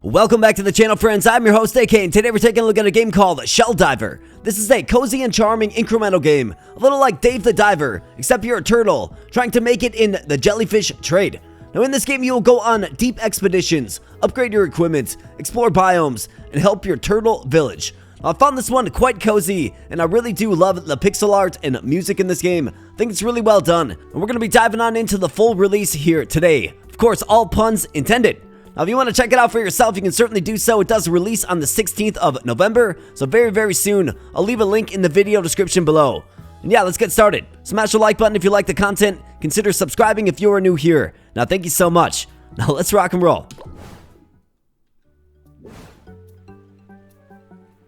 Welcome back to the channel, friends. I'm your host, AK, and today we're taking a look at a game called Shelldiver. This is a cozy and charming incremental game, a little like Dave the Diver, except you're a turtle, trying to make it in the jellyfish trade. Now in this game, you will go on deep expeditions, upgrade your equipment, explore biomes, and help your turtle village. I found this one quite cozy, and I really do love the pixel art and music in this game. I think it's really well done, and we're going to be diving on into the full release here today. Of course, all puns intended. Now, if you want to check it out for yourself, you can certainly do so. It does release on the 16th of November, so very, very soon. I'll leave a link in the video description below. And yeah, let's get started. Smash the like button if you like the content. Consider subscribing if you are new here. Now, thank you so much. Now, let's rock and roll.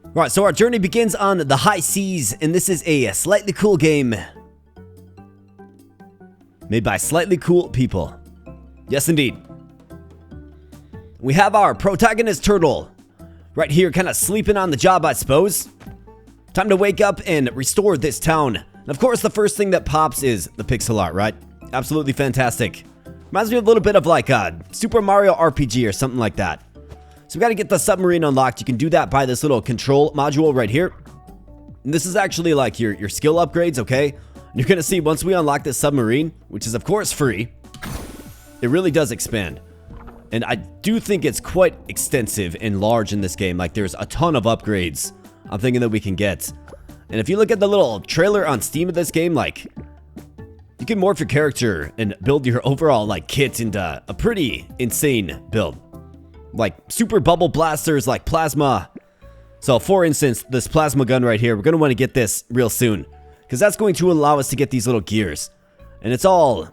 Alright, so our journey begins on the high seas, and this is a slightly cool game made by slightly cool people. Yes, indeed. We have our protagonist turtle right here, kind of sleeping on the job, I suppose. Time to wake up and restore this town. And of course, the first thing that pops is the pixel art, right? Absolutely fantastic. Reminds me a little bit of like a Super Mario RPG or something like that. So we got to get the submarine unlocked. You can do that by this little control module right here. And this is actually like your skill upgrades, okay? And you're going to see once we unlock this submarine, which is of course free, it really does expand. And I do think it's quite extensive and large in this game. Like, there's a ton of upgrades I'm thinking that we can get. And if you look at the little trailer on Steam of this game, like, you can morph your character and build your overall, like, kit into a pretty insane build. Like, super bubble blasters, like plasma. So, for instance, this plasma gun right here, we're going to want to get this real soon, because that's going to allow us to get these little gears. And it's all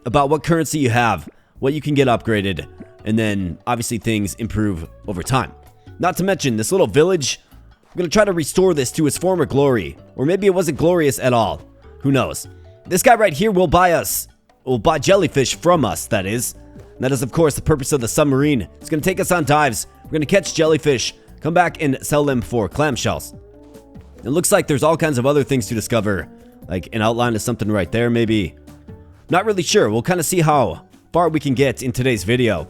about what currency you have, what you can get upgraded, and then obviously things improve over time. Not to mention this little village, I'm going to try to restore this to its former glory, or maybe it wasn't glorious at all. Who knows? This guy right here will buy jellyfish from us, that is. And that is of course the purpose of the submarine. It's going to take us on dives. We're going to catch jellyfish, come back and sell them for clamshells. It looks like there's all kinds of other things to discover, like an outline of something right there maybe. Not really sure. We'll kind of see how far we can get in today's video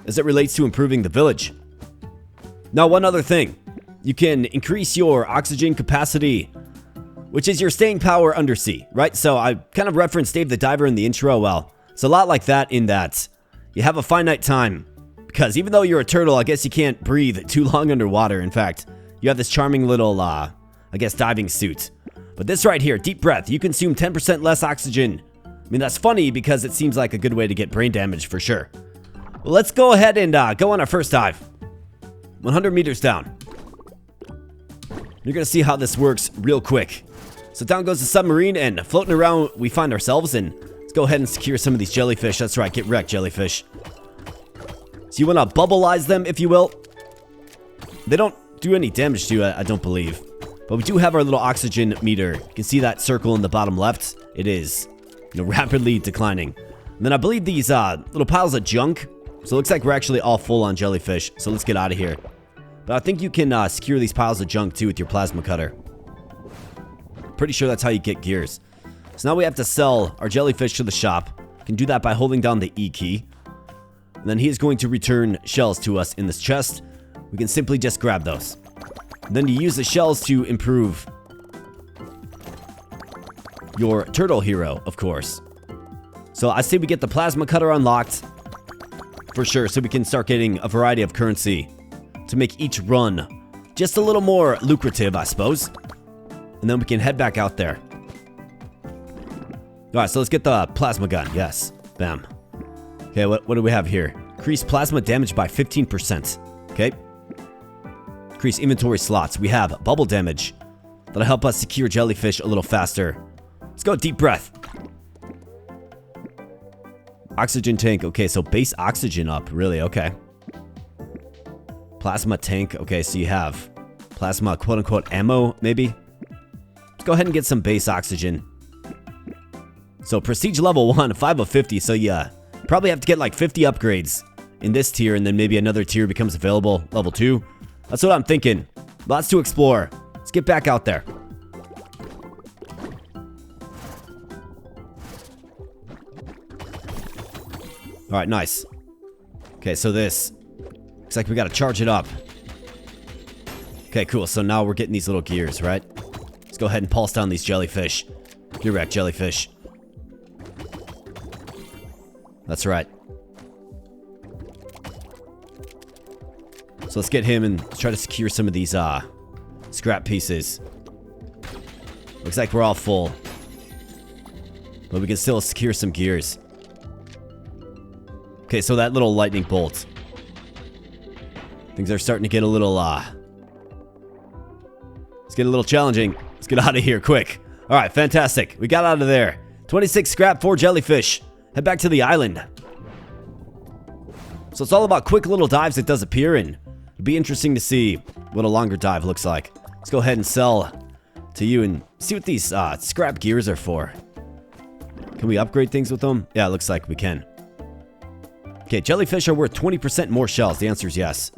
as it relates to improving the village. Now, one other thing, you can increase your oxygen capacity, which is your staying power undersea, right? So I kind of referenced Dave the Diver in the intro. Well, it's a lot like that in that you have a finite time, because even though you're a turtle, I guess you can't breathe too long underwater. In fact, you have this charming little I guess diving suit. But this right here, deep breath, you consume 10% less oxygen. I mean, that's funny because it seems like a good way to get brain damage for sure. Well, let's go ahead and go on our first dive. 100 meters down. You're going to see how this works real quick. So down goes the submarine, and floating around we find ourselves, and let's go ahead and secure some of these jellyfish. That's right, get wrecked, jellyfish. So you want to bubbleize them, if you will. They don't do any damage to you, I don't believe. But we do have our little oxygen meter. You can see that circle in the bottom left. It is rapidly declining. And then I believe these little piles of junk. So it looks like we're actually all full on jellyfish. So let's get out of here. But I think you can secure these piles of junk too with your plasma cutter. Pretty sure that's how you get gears. So now we have to sell our jellyfish to the shop. You can do that by holding down the E key. And then he is going to return shells to us in this chest. We can simply just grab those. And then you use the shells to improve your turtle hero, of course. So I say we get the plasma cutter unlocked for sure, so we can start getting a variety of currency to make each run just a little more lucrative, I suppose. And then we can head back out there. Alright, so let's get the plasma gun. Yes. Bam. Okay, what do we have here? Increase plasma damage by 15%. Okay. Increase inventory slots. We have bubble damage. That'll help us secure jellyfish a little faster. Let's go deep breath. Oxygen tank. Okay, so base oxygen up. Really? Okay. Plasma tank. Okay, so you have plasma quote-unquote ammo, maybe? Let's go ahead and get some base oxygen. So prestige level 1, 5 of 50. So yeah, probably have to get like 50 upgrades in this tier, and then maybe another tier becomes available, level 2. That's what I'm thinking. Lots to explore. Let's get back out there. Alright, nice. Okay, so this Looks like we gotta charge it up. Okay, cool. So now we're getting these little gears, right? Let's go ahead and pulse down these jellyfish. Gear wreck jellyfish. That's right. So let's get him and try to secure some of these scrap pieces. Looks like we're all full. But we can still secure some gears. Okay, so that little lightning bolt. Things are starting to get a little, it's getting a little challenging. Let's get out of here, quick. Alright, fantastic. We got out of there. 26 scrap, 4 jellyfish. Head back to the island. So it's all about quick little dives it does appear in. It'll be interesting to see what a longer dive looks like. Let's go ahead and sell to you and see what these scrap gears are for. Can we upgrade things with them? Yeah, it looks like we can. Okay, jellyfish are worth 20% more shells. The answer is yes.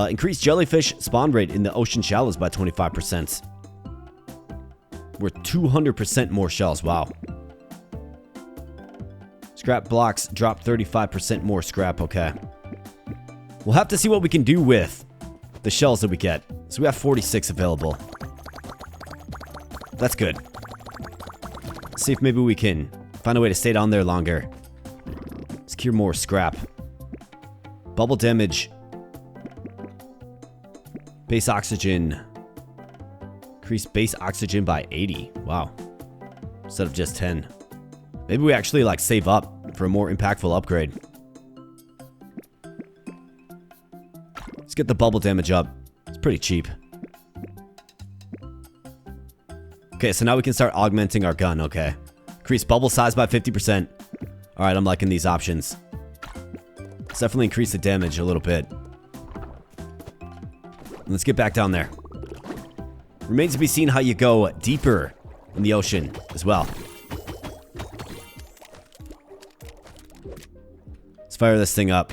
Increase jellyfish spawn rate in the ocean shallows by 25%. Worth 200% more shells. Wow. Scrap blocks drop 35% more scrap. Okay. We'll have to see what we can do with the shells that we get. So we have 46 available. That's good. Let's see if maybe we can find a way to stay down there longer. Secure more scrap. Bubble damage. Base oxygen. Increase base oxygen by 80. Wow. Instead of just 10. Maybe we actually like save up for a more impactful upgrade. Let's get the bubble damage up. It's pretty cheap. Okay, so now we can start augmenting our gun. Okay. Increase bubble size by 50%. Alright, I'm liking these options. Let's definitely increase the damage a little bit. Let's get back down there. Remains to be seen how you go deeper in the ocean as well. Let's fire this thing up.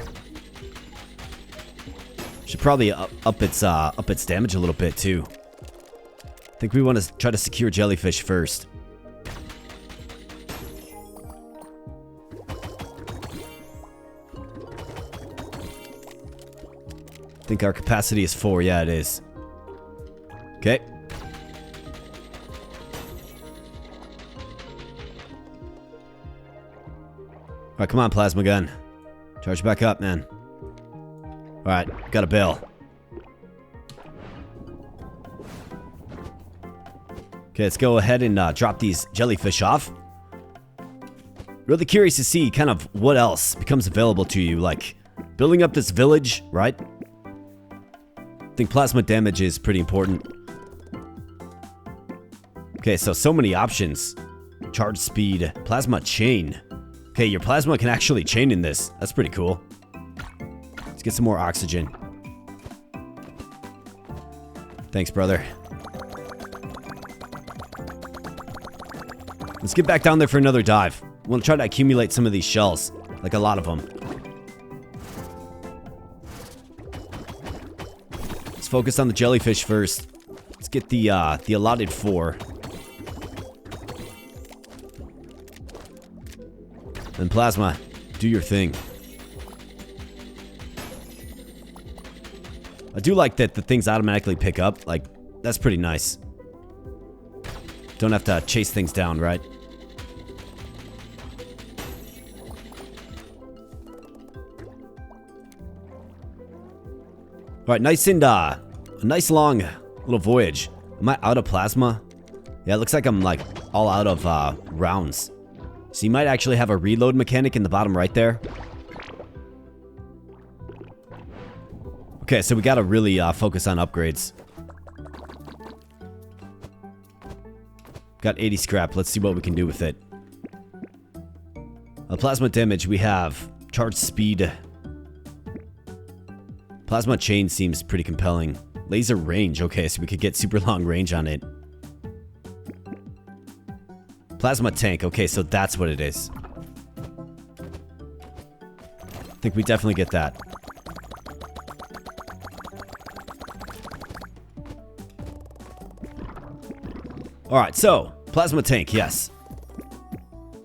Should probably up its damage a little bit too. I think we want to try to secure jellyfish first. I think our capacity is 4. Yeah, it is. Okay. Alright, come on, plasma gun. Charge back up, man. Alright, got a bail. Okay, let's go ahead and drop these jellyfish off. Really curious to see kind of what else becomes available to you, like building up this village, right? I think plasma damage is pretty important. Okay, so many options. Charge speed, plasma chain. Okay, your plasma can actually chain in this. That's pretty cool. Let's get some more oxygen. Thanks, brother. Let's get back down there for another dive. We'll try to accumulate some of these shells, like a lot of them. Let's focus on the jellyfish first. Let's get the allotted 4. And plasma, do your thing. I do like that the things automatically pick up. Like, that's pretty nice. Don't have to chase things down, right? Alright, nice and a nice long little voyage. Am I out of plasma? Yeah, it looks like I'm like all out of rounds. So you might actually have a reload mechanic in the bottom right there. Okay, so we gotta really focus on upgrades. Got 80 scrap. Let's see what we can do with it. Plasma damage, we have charge speed. Plasma chain seems pretty compelling. Laser range. Okay, so we could get super long range on it. Plasma tank. Okay, so that's what it is. I think we definitely get that. Alright, so plasma tank, yes.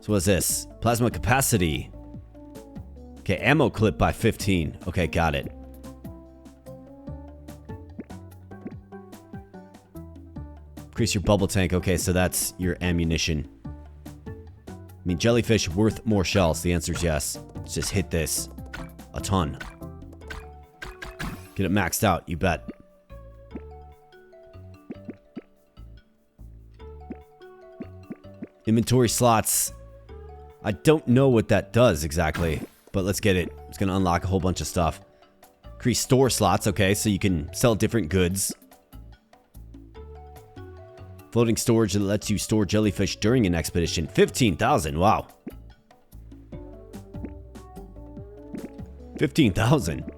So what's this? Plasma capacity. Okay, ammo clip by 15. Okay, got it. Increase your bubble tank. Okay, so that's your ammunition. I mean, jellyfish worth more shells. The answer is yes. Let's just hit this a ton. Get it maxed out, you bet. Inventory slots. I don't know what that does exactly, but let's get it. It's going to unlock a whole bunch of stuff. Increase store slots. Okay, so you can sell different goods. Floating storage that lets you store jellyfish during an expedition. 15,000. Wow. 15,000.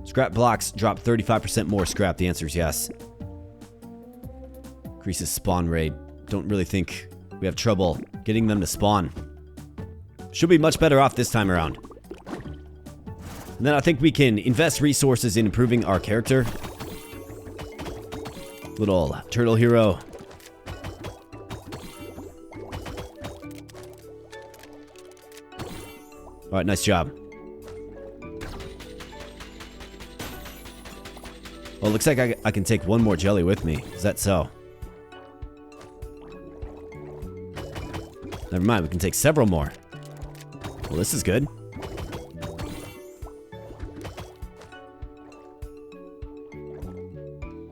Scrap blocks drop 35% more scrap. The answer is yes. Increases spawn rate. Don't really think we have trouble getting them to spawn. Should be much better off this time around. And then I think we can invest resources in improving our character. Little turtle hero. Alright, nice job. Well, it looks like I can take one more jelly with me. Is that so? Never mind, we can take several more. Well, this is good.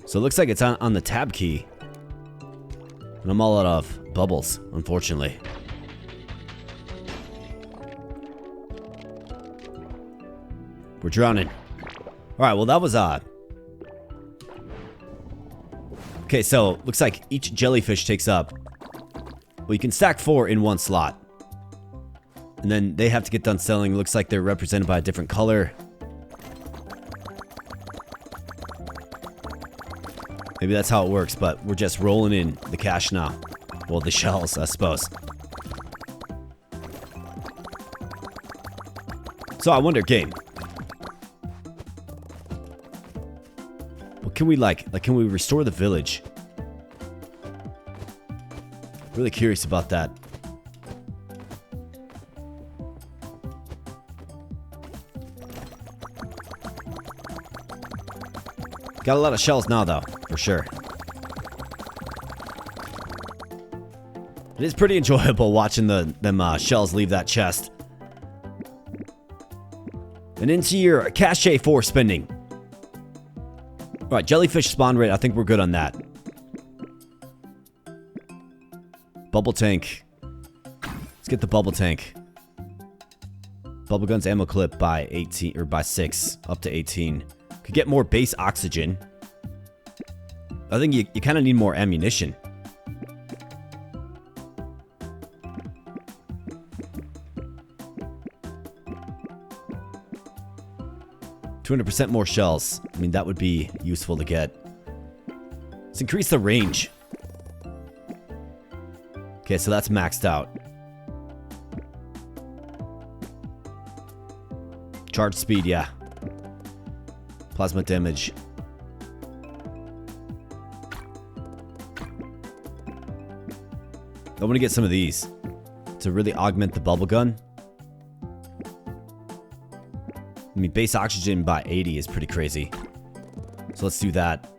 So it looks like it's on the tab key. And I'm all out of bubbles, unfortunately. We're drowning. Alright, well that was okay, so looks like each jellyfish takes up. Well, you can stack 4 in one slot. And then they have to get done selling. Looks like they're represented by a different color. Maybe that's how it works, but we're just rolling in the cash now. Well, the shells, I suppose. So I wonder, game. What can we can we restore the village? Really curious about that. Got a lot of shells now, though, for sure. It is pretty enjoyable watching them shells leave that chest. And into your cachet for spending. Alright, jellyfish spawn rate. I think we're good on that. Bubble tank. Let's get the bubble tank. Bubble guns ammo clip by 18 or by 6 up to 18. Could get more base oxygen. I think you kind of need more ammunition. $200% more shells. I mean, that would be useful to get. Let's increase the range. Okay, so that's maxed out. Charge speed, yeah. Plasma damage. I want to get some of these to really augment the bubble gun. I mean, base oxygen by 80 is pretty crazy. So let's do that.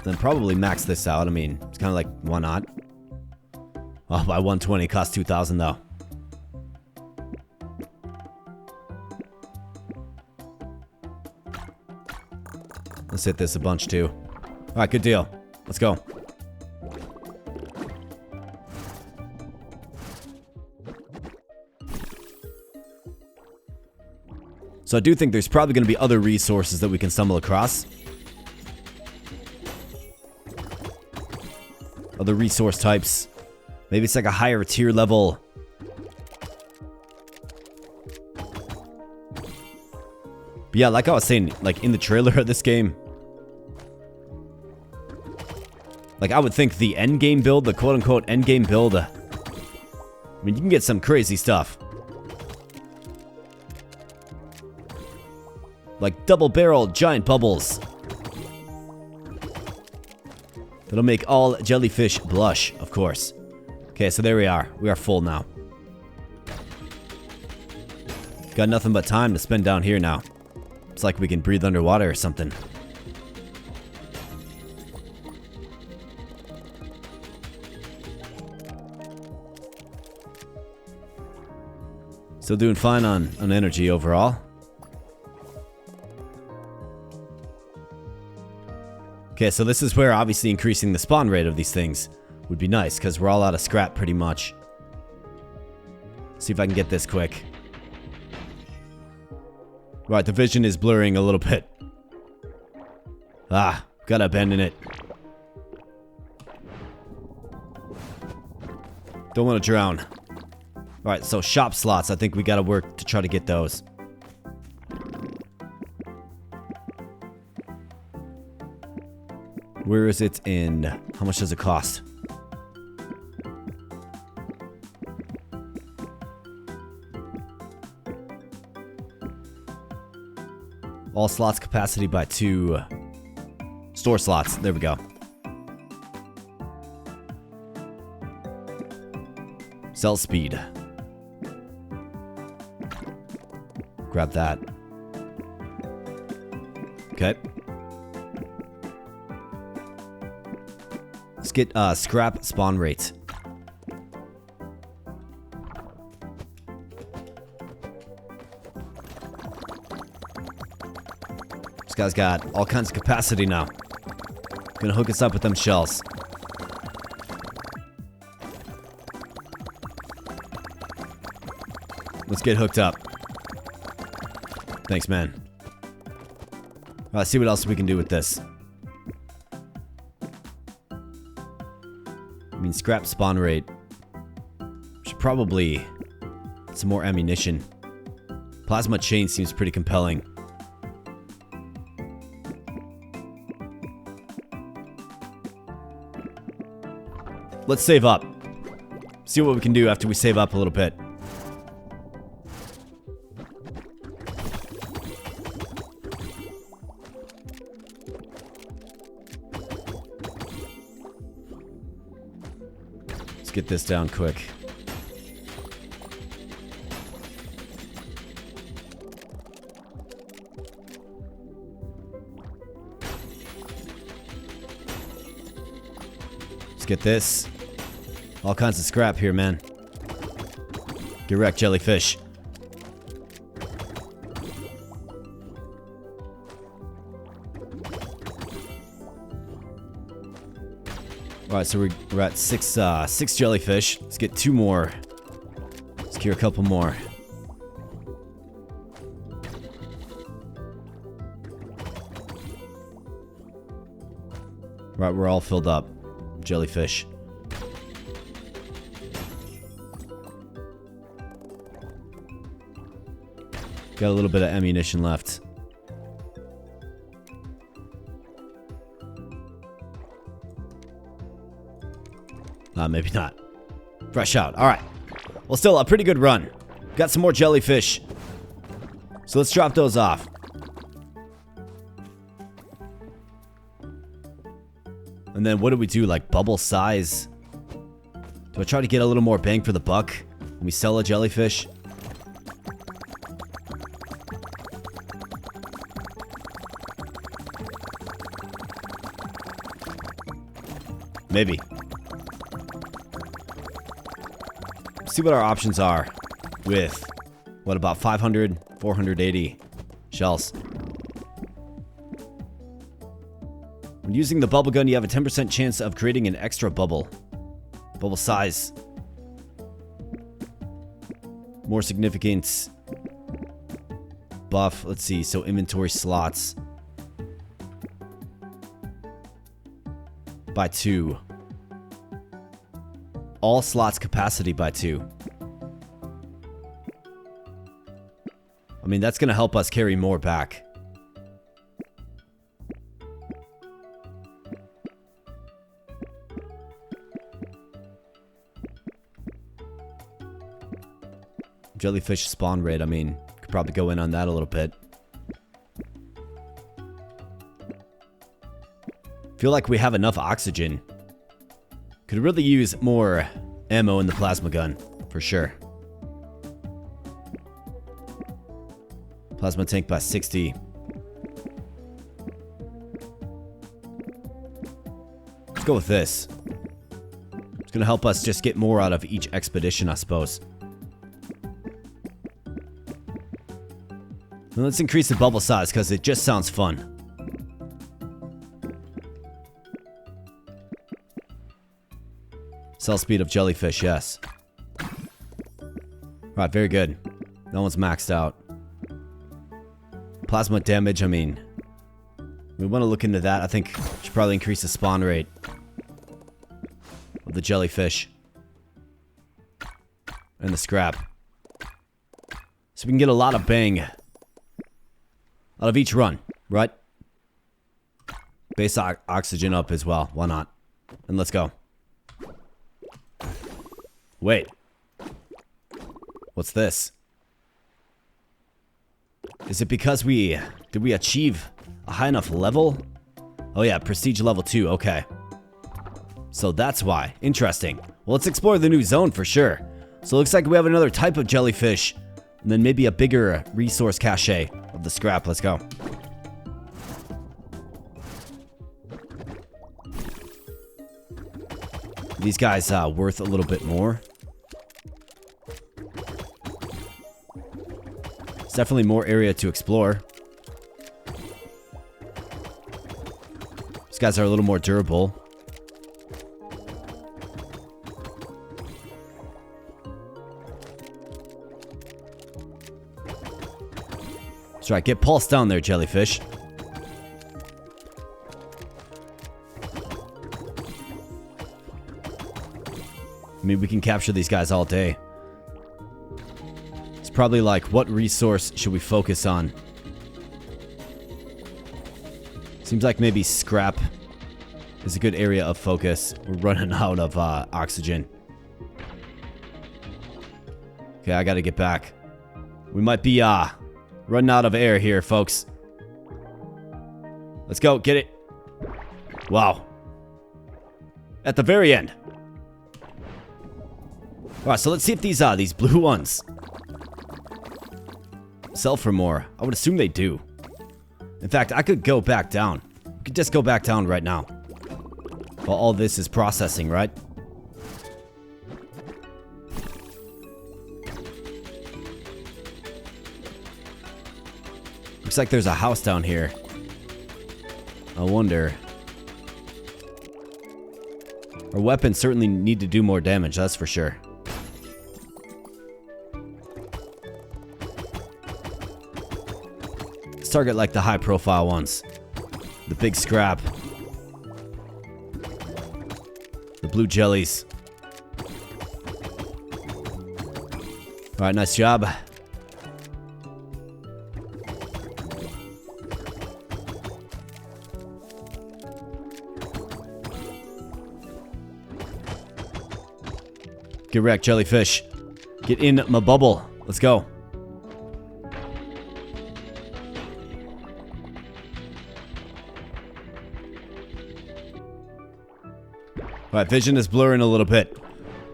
Then probably max this out. I mean, it's kind of like, why not? Oh, by 120, costs 2,000 though. Let's hit this a bunch too. Alright, good deal. Let's go. So I do think there's probably going to be other resources that we can stumble across. Other resource types. Maybe it's like a higher tier level. But yeah, like I was saying, like in the trailer of this game, like I would think the end game build, the quote-unquote end game build, I mean, you can get some crazy stuff. Like double-barrel giant bubbles. That'll make all jellyfish blush, of course. Okay, so there we are. We are full now. Got nothing but time to spend down here now. It's like we can breathe underwater or something. Still doing fine on energy overall. Okay, so this is where obviously increasing the spawn rate of these things would be nice, because we're all out of scrap pretty much. See if I can get this quick. Right, the vision is blurring a little bit. Ah, gotta abandon it. Don't want to drown. Alright, so shop slots, I think we gotta work to try to get those. Where is it in? How much does it cost? All slots capacity by 2. Store slots, there we go. Sell speed. Grab that. Okay. Let's get scrap spawn rate. This guy's got all kinds of capacity now. Gonna hook us up with them shells. Let's get hooked up. Thanks, man. Let's see what else we can do with this. I mean, scrap spawn rate. Should probably get some more ammunition. Plasma chain seems pretty compelling. Let's save up. See what we can do after we save up a little bit. Let's get this down quick. Let's get this. All kinds of scrap here, man. Get wrecked, jellyfish. Alright, so we're at six jellyfish. Let's get 2 more. Let's cure a couple more. Right, we're all filled up. Jellyfish. Got a little bit of ammunition left. Maybe not. Fresh out. Alright. Well, still a pretty good run. Got some more jellyfish. So let's drop those off. And then what do we do? Like bubble size? Do I try to get a little more bang for the buck when we sell a jellyfish? Maybe. See what our options are with, what, about 500, 480 shells. When using the bubble gun, you have a 10% chance of creating an extra bubble. Bubble size. More significant buff. Let's see. So inventory slots. By 2. All slots capacity by 2. I mean, that's going to help us carry more back. Jellyfish spawn rate, I mean, could probably go in on that a little bit. Feel like we have enough oxygen. Could really use more ammo in the plasma gun, for sure. Plasma tank by 60. Let's go with this. It's gonna help us just get more out of each expedition, I suppose. Now let's increase the bubble size because it just sounds fun. Cell speed of jellyfish, yes. Right, very good. That one's maxed out. Plasma damage, I mean, we want to look into that. I think we should probably increase the spawn rate of the jellyfish and the scrap, so we can get a lot of bang out of each run, right? Base oxygen up as well. Why not? And let's go. Wait. What's this? Is it because did we achieve a high enough level? Oh yeah, prestige level 2, okay. So that's why. Interesting. Well, let's explore the new zone for sure. So it looks like we have another type of jellyfish, and then maybe a bigger resource cache of the scrap. Let's go. These guys worth a little bit more. It's definitely more area to explore. These guys are a little more durable. That's right, get pulsed down there, jellyfish. I mean, we can capture these guys all day. It's probably like, what resource should we focus on? Seems like maybe scrap is a good area of focus. We're running out of oxygen. Okay, I gotta get back. We might be running out of air here, folks. Let's go, get it. Wow. At the very end. Alright, so let's see if these blue ones sell for more. I would assume they do. In fact, I could go back down. We could just go back down right now. While all this is processing, right? Looks like there's a house down here. I wonder. Our weapons certainly need to do more damage, that's for sure. Let's target like the high profile ones. The big scrap. The blue jellies. Alright, nice job. Get wrecked, jellyfish. Get in my bubble. Let's go. Alright, vision is blurring a little bit.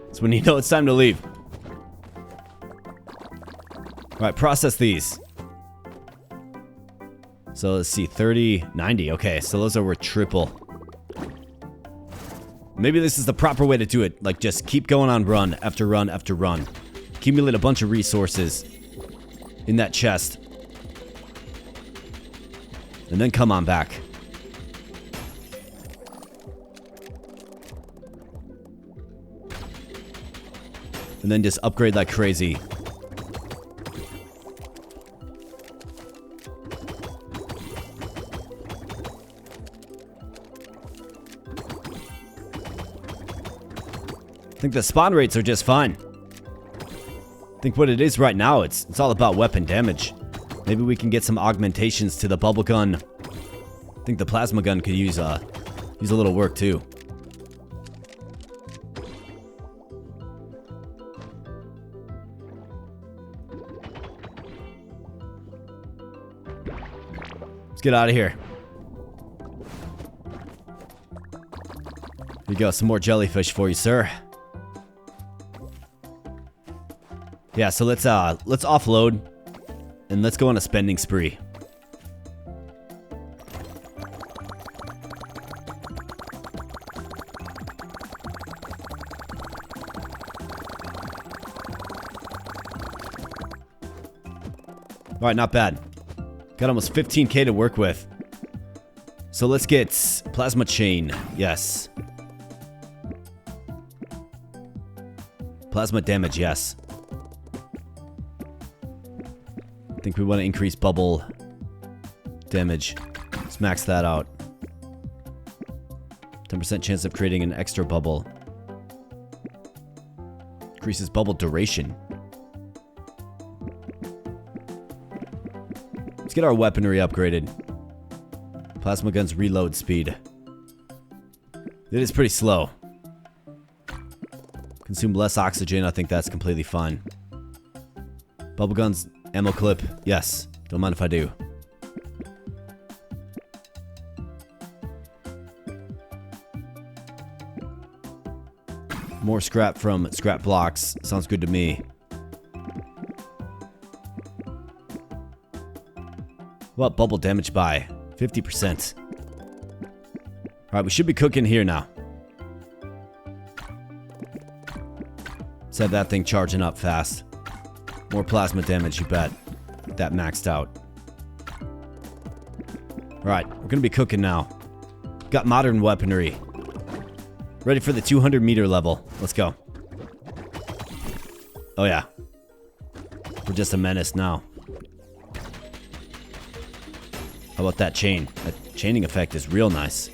That's when you know it's time to leave. Alright, process these. So let's see, 30, 90. Okay, so those are worth triple. Maybe this is the proper way to do it. Like, just keep going on run after run after run. Accumulate a bunch of resources in that chest. And then come on back. And then just upgrade like crazy. I think the spawn rates are just fine. I think what it is right now, it's all about weapon damage. Maybe we can get some augmentations to the bubble gun. I think the plasma gun could use a little work too. Let's get out of here. Here you go, some more jellyfish for you, sir. Yeah, so let's offload and let's go on a spending spree. Alright, not bad. Got almost 15k to work with. So let's get plasma chain. Yes. Plasma damage, yes. I think we want to increase bubble damage. Let's max that out. 10% chance of creating an extra bubble. Increases bubble duration. Let's get our weaponry upgraded. Plasma gun's reload speed. It is pretty slow. Consume less oxygen. I think that's completely fine. Bubble guns, ammo clip. Yes. Don't mind if I do. More scrap from scrap blocks. Sounds good to me. What bubble damage by? 50%. Alright, we should be cooking here now. Let's have that thing charging up fast. More plasma damage, you bet. Get that maxed out. Alright, we're gonna be cooking now. Got modern weaponry. Ready for the 200 meter level. Let's go. Oh yeah. We're just a menace now. How about that chain? That chaining effect is real nice.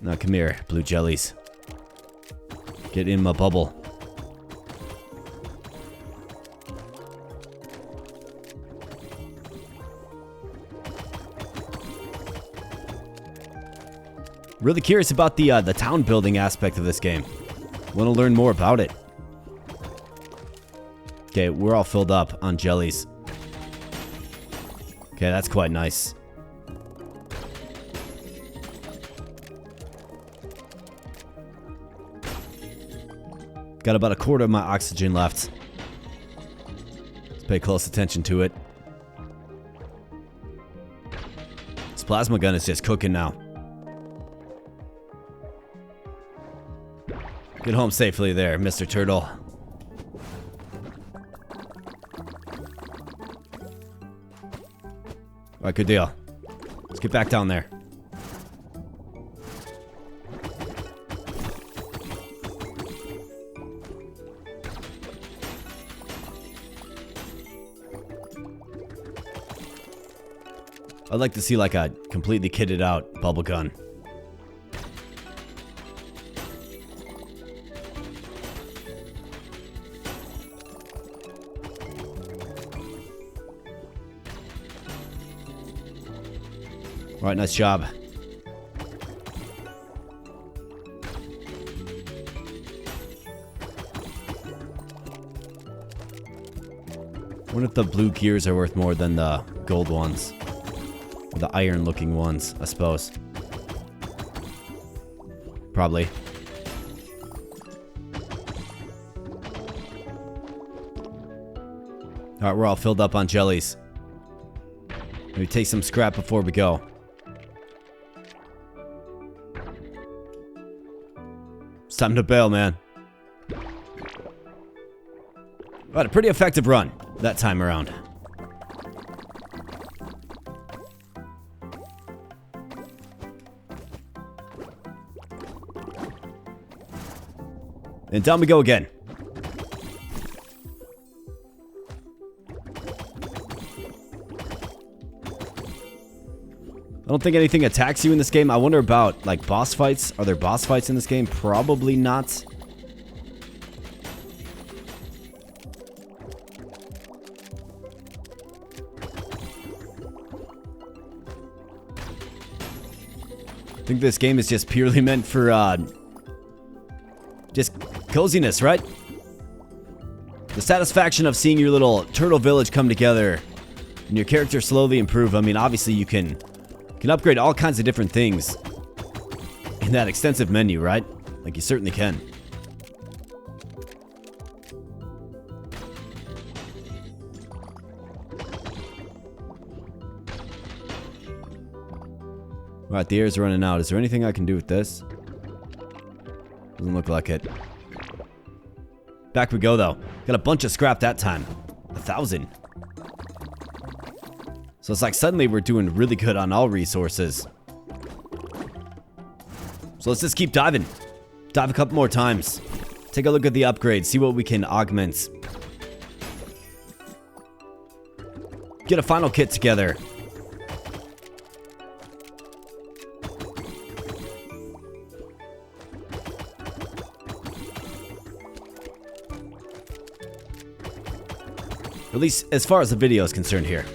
Now come here, blue jellies. Get in my bubble. Really curious about the town building aspect of this game. Want to learn more about it. Okay, we're all filled up on jellies. Okay, that's quite nice. Got about a quarter of my oxygen left. Let's pay close attention to it. This plasma gun is just cooking now. Get home safely there, Mr. Turtle. Alright, good deal. Let's get back down there. I'd like to see like a completely kitted out bubble gun. Alright, nice job. I wonder if the blue gears are worth more than the gold ones. Or the iron looking ones, I suppose. Probably. Alright, we're all filled up on jellies. Maybe take some scrap before we go. It's time to bail, man. But a pretty effective run that time around. And down we go again. I don't think anything attacks you in this game. I wonder about, like, boss fights. Are there boss fights in this game? Probably not. I think this game is just purely meant for, just coziness, right? The satisfaction of seeing your little turtle village come together and your character slowly improve. I mean, obviously you can upgrade all kinds of different things in that extensive menu, right? Like, you certainly can. Alright, the air's running out. Is there anything I can do with this? Doesn't look like it. Back we go, though. Got a bunch of scrap that time. 1,000. So it's like suddenly we're doing really good on all resources. So let's just keep diving. Dive a couple more times. Take a look at the upgrades. See what we can augment. Get a final kit together. At least as far as the video is concerned here.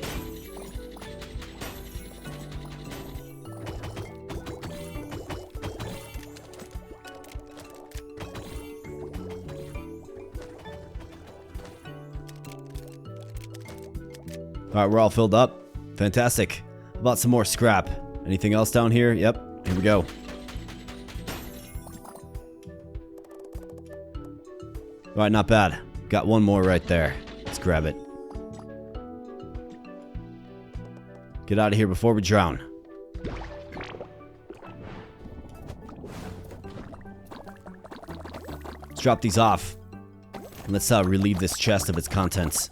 Alright, we're all filled up. Fantastic. How about some more scrap? Anything else down here? Yep, here we go. Alright, not bad. Got one more right there. Let's grab it. Get out of here before we drown. Let's drop these off. And let's relieve this chest of its contents.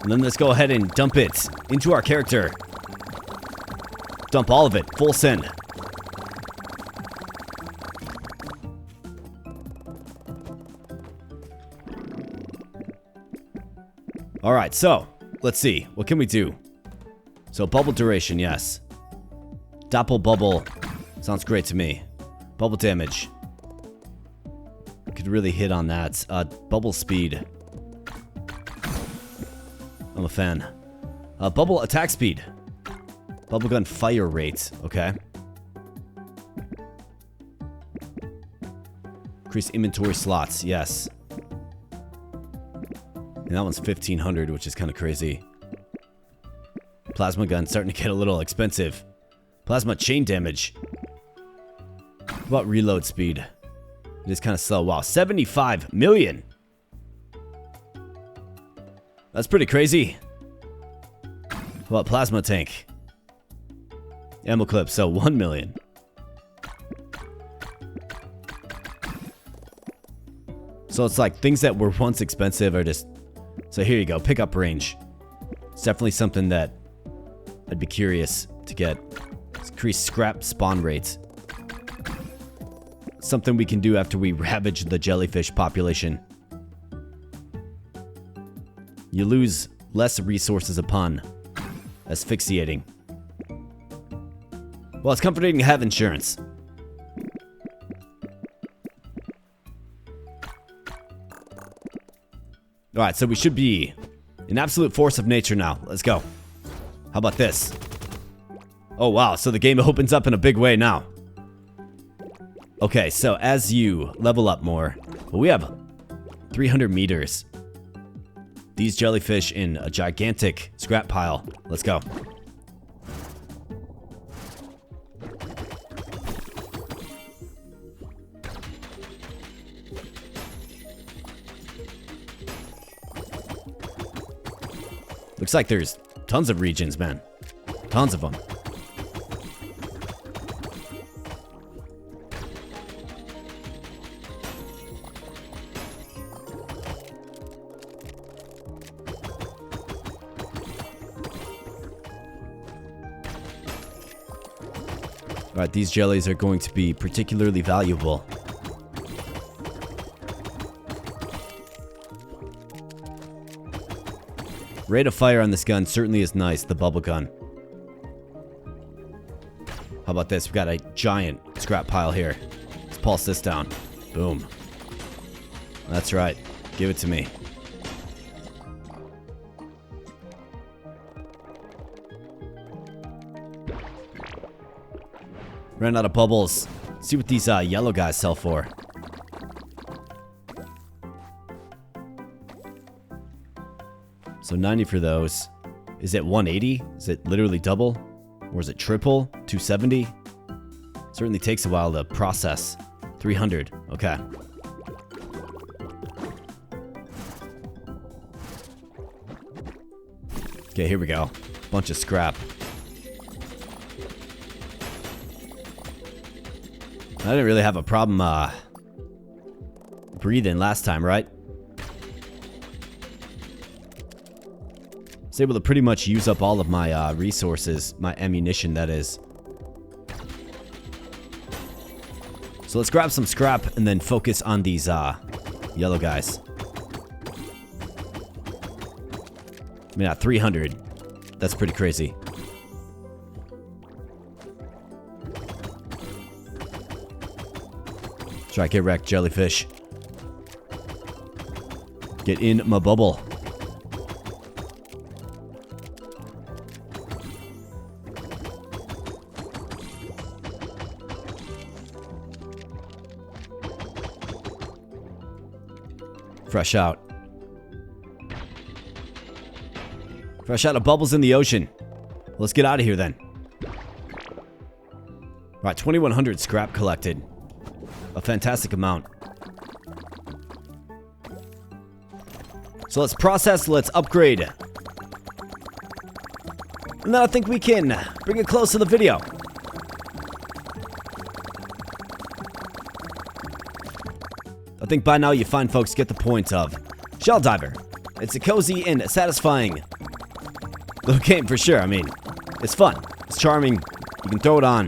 And then let's go ahead and dump it into our character. Dump all of it. Full send. Alright, so let's see. What can we do? So bubble duration, yes. Doppel bubble. Sounds great to me. Bubble damage. Could really hit on that. Bubble speed. I'm a fan. Bubble attack speed. Bubblegum fire rate. Okay. Increase inventory slots. Yes. And that one's 1,500, which is kind of crazy. Plasma gun starting to get a little expensive. Plasma chain damage. What about reload speed? It is kind of slow. Wow, 75 million. That's pretty crazy. How about plasma tank? Ammo clip, so 1 million. So it's like things that were once expensive are just... So here you go, pickup range. It's definitely something that I'd be curious to get. Increase scrap spawn rates. Something we can do after we ravage the jellyfish population. You lose less resources upon asphyxiating. Well, it's comforting to have insurance. Alright, so we should be an absolute force of nature now. Let's go. How about this? Oh, wow. So the game opens up in a big way now. Okay, so as you level up more, well, we have 300 meters. These jellyfish in a gigantic scrap pile. Let's go. Looks like there's tons of regions, man. Tons of them. Alright, these jellies are going to be particularly valuable. Rate of fire on this gun certainly is nice, the bubble gun. How about this? We've got a giant scrap pile here. Let's pulse this down. Boom. That's right. Give it to me. Ran out of bubbles. Let's see what these yellow guys sell for. So 90 for those. Is it 180? Is it literally double? Or is it triple? 270? Certainly takes a while to process. 300. Okay. Okay, here we go. Bunch of scrap. I didn't really have a problem breathing last time, right? I was able to pretty much use up all of my resources, my ammunition, that is. So let's grab some scrap and then focus on these yellow guys. I mean, at 300, that's pretty crazy. Try to get wrecked, jellyfish. Get in my bubble. Fresh out. Fresh out of bubbles in the ocean. Let's get out of here then. Alright, 2,100 scrap collected. A fantastic amount. So let's process, let's upgrade. And then I think we can bring it close to the video. I think by now you fine folks get the point of Shelldiver. It's a cozy and satisfying little game for sure. I mean, it's fun. It's charming. You can throw it on.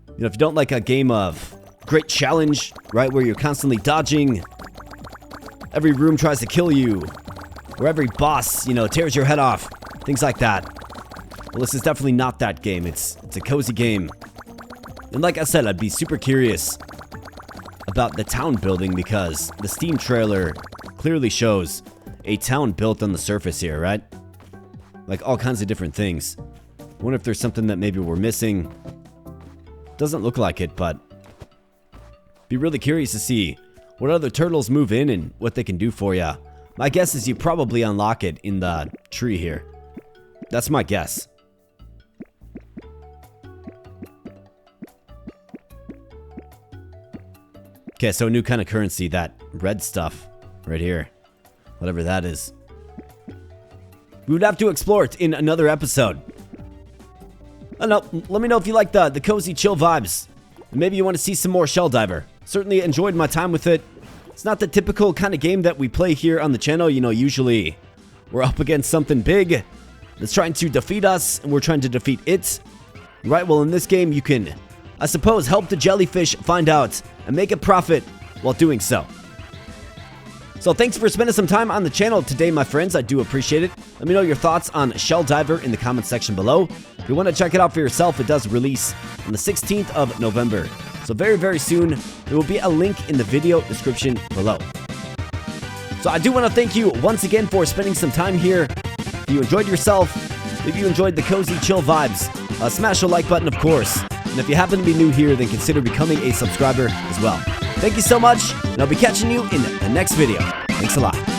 You know, if you don't like a game of great challenge, right, where you're constantly dodging, every room tries to kill you, or every boss, you know, tears your head off, things like that. Well, this is definitely not that game. It's a cozy game. And like I said, I'd be super curious about the town building because the Steam trailer clearly shows a town built on the surface here, right? Like all kinds of different things. I wonder if there's something that maybe we're missing. Doesn't look like it, but be really curious to see what other turtles move in and what they can do for you. My guess is you probably unlock it in the tree here. That's my guess. Okay, so a new kind of currency, that red stuff right here. Whatever that is. We would have to explore it in another episode. I don't know, let me know if you like the cozy chill vibes. And maybe you want to see some more Shelldiver. Certainly enjoyed my time with it. It's not the typical kind of game that we play here on the channel. You know, usually we're up against something big that's trying to defeat us, and we're trying to defeat it. Right, well in this game you can, I suppose, help the jellyfish find out and make a profit while doing so. So thanks for spending some time on the channel today, my friends. I do appreciate it. Let me know your thoughts on Shelldiver in the comments section below. If you want to check it out for yourself, it does release on the 16th of November. So very, very soon, there will be a link in the video description below. So I do want to thank you once again for spending some time here. If you enjoyed yourself, if you enjoyed the cozy chill vibes, smash the like button, of course. And if you happen to be new here, then consider becoming a subscriber as well. Thank you so much, and I'll be catching you in the next video. Thanks a lot.